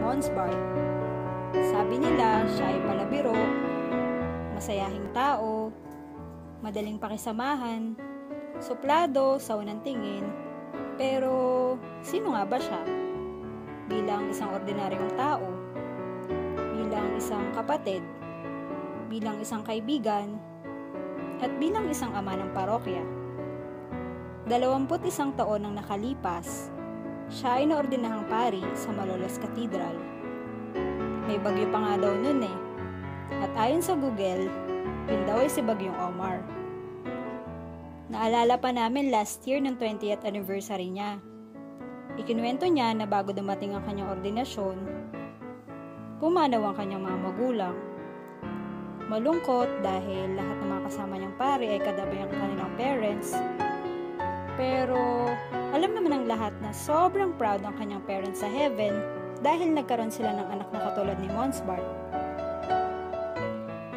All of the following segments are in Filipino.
Monsbard. Sabi nila siya ay palabiro, masayahing tao, madaling pakisamahan, suplado sa unang tingin, pero sino nga ba siya? Bilang isang ordinaryong tao, bilang isang kapatid, bilang isang kaibigan, at bilang isang ama ng parokya. 21 taon ang nakalipas, siya ay naordinahang pari sa Malolos Cathedral. May bagyo pa nga daw nun eh. At ayon sa Google, yun daw ay si Bagyong Omar. Naalala pa namin last year ng 20th anniversary niya. Ikinuwento niya na bago dumating ang kanyang ordinasyon, pumanaw ang kanyang mga magulang. Malungkot dahil lahat ng mga kasama niyang pari ay katabi ang kanilang parents. Pero alam naman ng lahat na sobrang proud ang kanyang parents sa heaven dahil nagkaroon sila ng anak na katulad ni Monsbard.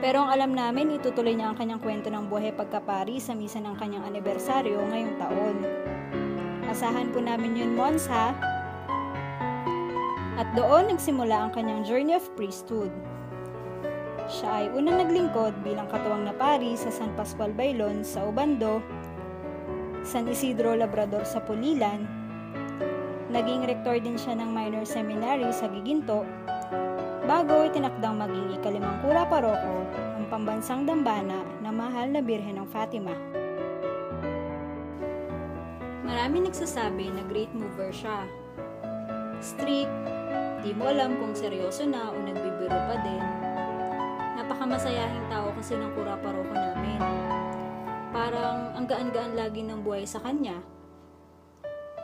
Pero ang alam namin, itutuloy niya ang kanyang kwento ng buhay pagkapari sa misa ng kanyang anibersaryo ngayong taon. Asahan po namin yun, Mons, ha? At doon nagsimula ang kanyang journey of priesthood. Siya ay unang naglingkod bilang katuwang na pari sa San Pascual Bailon sa Obando, San Isidro Labrador sa Pulilan. Naging rektor din siya ng minor seminary sa Giginto bago itinakdang maging ika-5 kura paroko ang pambansang dambana ng Mahal na Birhen ng Fatima. Marami nagsasabi na great mover siya. Strict, di mo alam kung seryoso na o nagbibiro pa din. Napakamasayahing tao kasi ng kura paroko namin. Parang ang gaan-gaan lagi ng buhay sa kanya.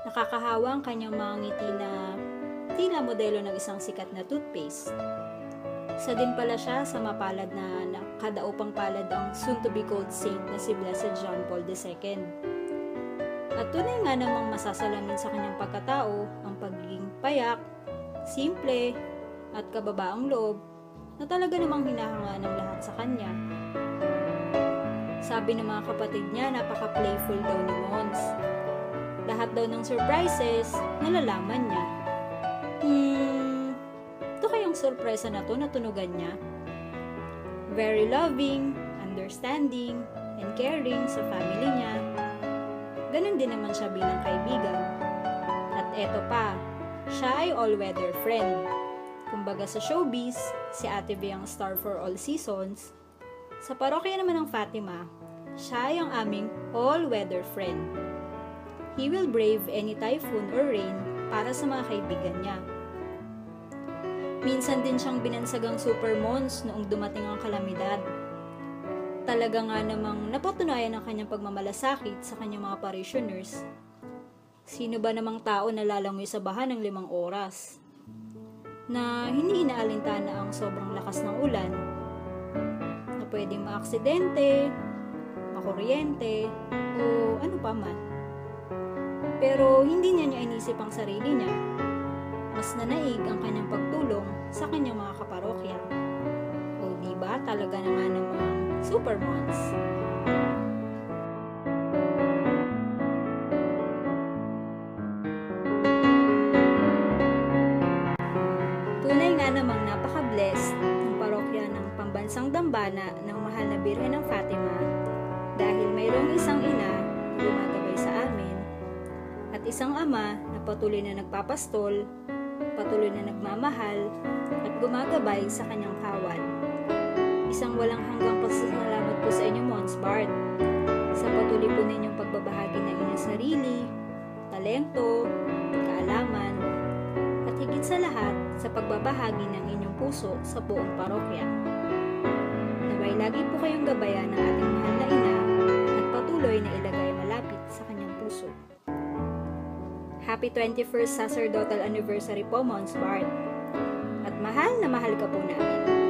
Nakakahawa ang kanyang mga ngiti na tila modelo ng isang sikat na toothpaste. Isa din pala siya sa mapalad na kadaupang palad ang soon-to-be-called saint na si Blessed John Paul II. At tunay nga namang masasalamin sa kanyang pagkatao ang pagiging payak, simple, at kababaang loob na talaga namang hinahanga ng lahat sa kanya. Sabi ng mga kapatid niya, napaka-playful daw ni Mons. Lahat daw ng surprises, nalalaman niya. Ito kayang surpresa na to na tunugan niya? Very loving, understanding, and caring sa family niya. Ganun din naman siya bilang kaibigan. At eto pa, siya ay all-weather friend. Kumbaga sa showbiz, si Ate V ang star for all seasons. Sa parokya naman ng Fatima, siya ay ang aming all-weather friend. He will brave any typhoon or rain para sa mga kaibigan niya. Minsan din siyang binansagang super mons noong dumating ang kalamidad. Talaga nga namang napatunayan ang kanyang pagmamalasakit sa kanyang mga parishioners. Sino ba namang tao na lalangoy sa baha ng 5 oras? Na hindi inaalintana ang sobrang lakas ng ulan, na pwedeng maaksidente, makuryente, o ano pa man. Pero hindi niya inisip ang sarili niya. Mas nanaig ang kanyang pagtulong sa kanyang mga kaparokya. O diba talaga na nga namang super mons. Tunay nga namang napaka-blessed ng parokya ng pambansang dambana ng Mahal na Birhen ng Fatima dahil mayroong isang ina na gumagabay sa amin at isang ama na patuloy na nagpapastol, patuloy na nagmamahal at gumagabay sa kanyang kawan. Isang walang hanggang pasasalamat po sa inyo, Monsbard, sa patuloy po ninyong pagbabahagi ng inyong sarili, talento, kaalaman, at higit sa lahat sa pagbabahagi ng inyong puso sa buong parokya. Naway lagi po kayong gabayan ng ating mahal na ina at patuloy na ilagay malapit sa kanyang puso. Happy 21st Sacerdotal Anniversary po, Monsbard. At mahal na mahal ka po namin.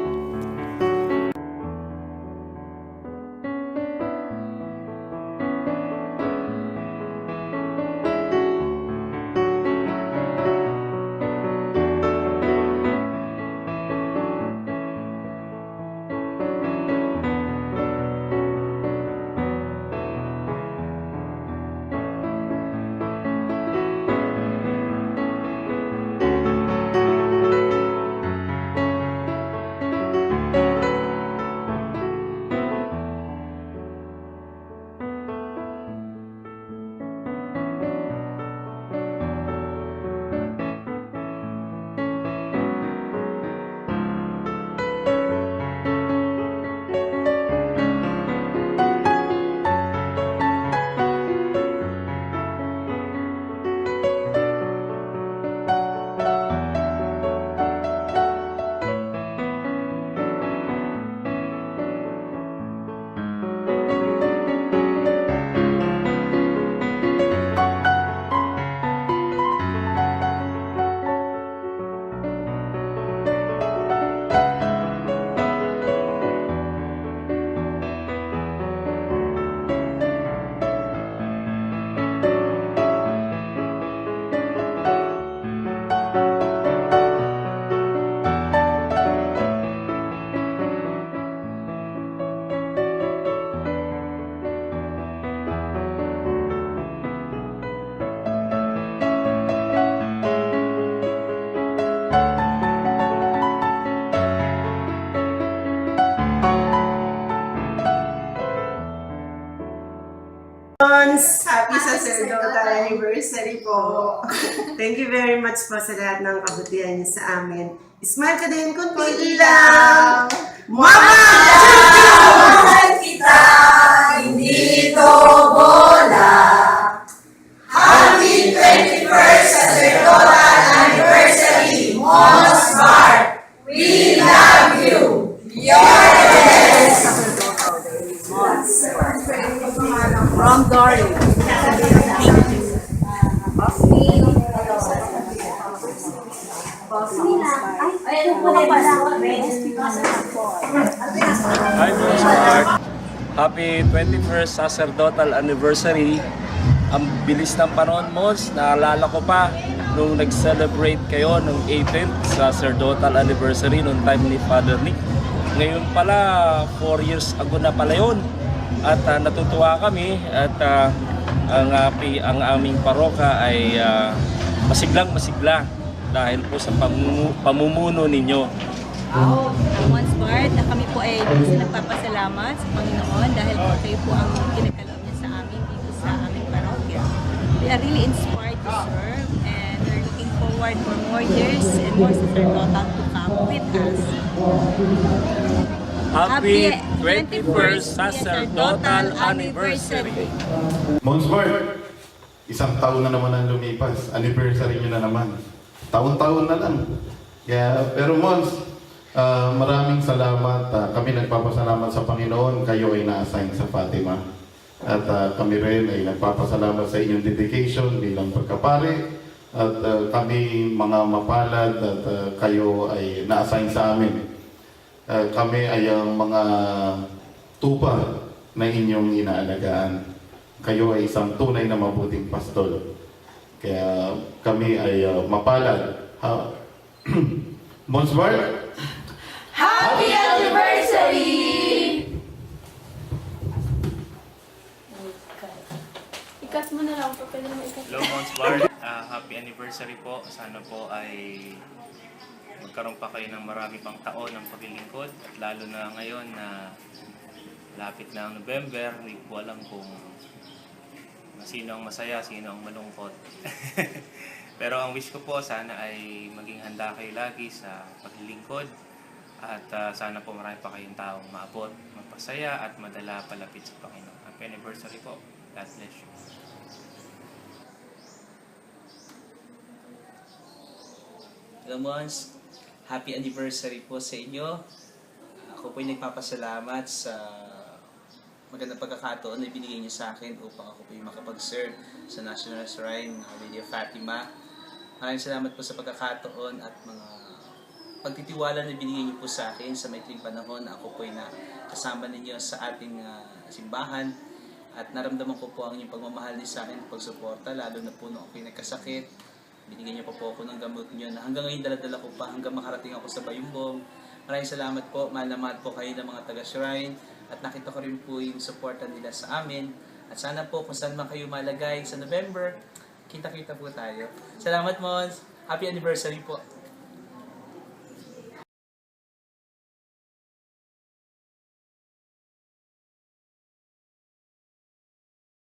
Happy sacerdotal anniversary po. Thank you very much po sa lahat ng kabutihan niyo sa amin. Smile ka din, kunti lang. Mama! Kita, hindi ito bola. Happy 21st Sacerdotal Anniversary, Mons Bart. We love you. Your best. From Dory. Hi, Mons Bart. Happy 21st Sacerdotal Anniversary. Ang bilis ng panahon, Mons. Naalala ko pa nung nag-celebrate kayo ng 18th Sacerdotal Anniversary nung time ni Father Nick. Ngayon pala, 4 years ago na pala yun. At natutuwa kami at ang aming paroka ay masiglang-masigla dahil po sa pamumuno ninyo. Mons Bart, na kami po ay nagpapasalamat sa Panginoon dahil po kayo po ang kinakalob niya sa amin dito sa aming parokya. We are really inspired to serve and we're looking forward for more years and more sacerdotal to come with us. Happy 21st Sacerdotal Anniversary! Mons Bart, isang taon na naman ang lumipas. Anniversary nyo na naman. Taon-taon na lang. Pero Mons, maraming salamat. Kami nagpapasalamat sa Panginoon. Kayo ay na-assign sa Fatima. At kami rin ay nagpapasalamat sa inyong dedication bilang pagkapare. At kami mga mapalad at kayo ay na-assign sa amin. Kami ay ang mga tupa na inyong inaalagaan. Kayo ay isang tunay na mabuting pastol. Kaya kami ay mapalad. Mons Bart, Happy Anniversary! Ikat mo na lang po, pwede mo ikat. Hello, Mons Bart. Happy anniversary po. Sana po ay magkaroon pa kayo ng marami pang taon ng paglilingkod. At lalo na ngayon na lapit na ang November, hindi ko alam kung sino ang masaya, sino ang malungkot. Pero ang wish ko po, sana ay maging handa kayo lagi sa paglilingkod. At sana po marami pa kayong taong maabot, magpasaya at madala palapit sa Panginoon. Happy anniversary po. God bless you. Hello Mons, happy anniversary po sa inyo. Ako po ay nagpapasalamat sa magandang pagkakataon na ibinigay niyo sa akin upang ako po ay makapag-serve sa National Shrine ng Lady of Fatima. Maraming salamat po sa pagkakataon at mga pagtitiwala na binigay niyo po sa akin sa maikling panahon na ako po ay nakasama ninyo sa ating simbahan. At naramdaman ko po ang inyong pagmamahal din sa akin, pagsuporta, lalo na po nung ako'y nagkasakit. Binigyan niyo po ako ng gamot niyo na hanggang ngayon dala-dala ko pa hanggang makarating ako sa Bayumbong. Maraming salamat po, mahal na mahal po kayo ng mga taga-shrine at nakita ko rin po yung supportan nila sa amin. At sana po kung saan man kayo malagay sa November, kita-kita po tayo. Salamat Mons! Happy anniversary po!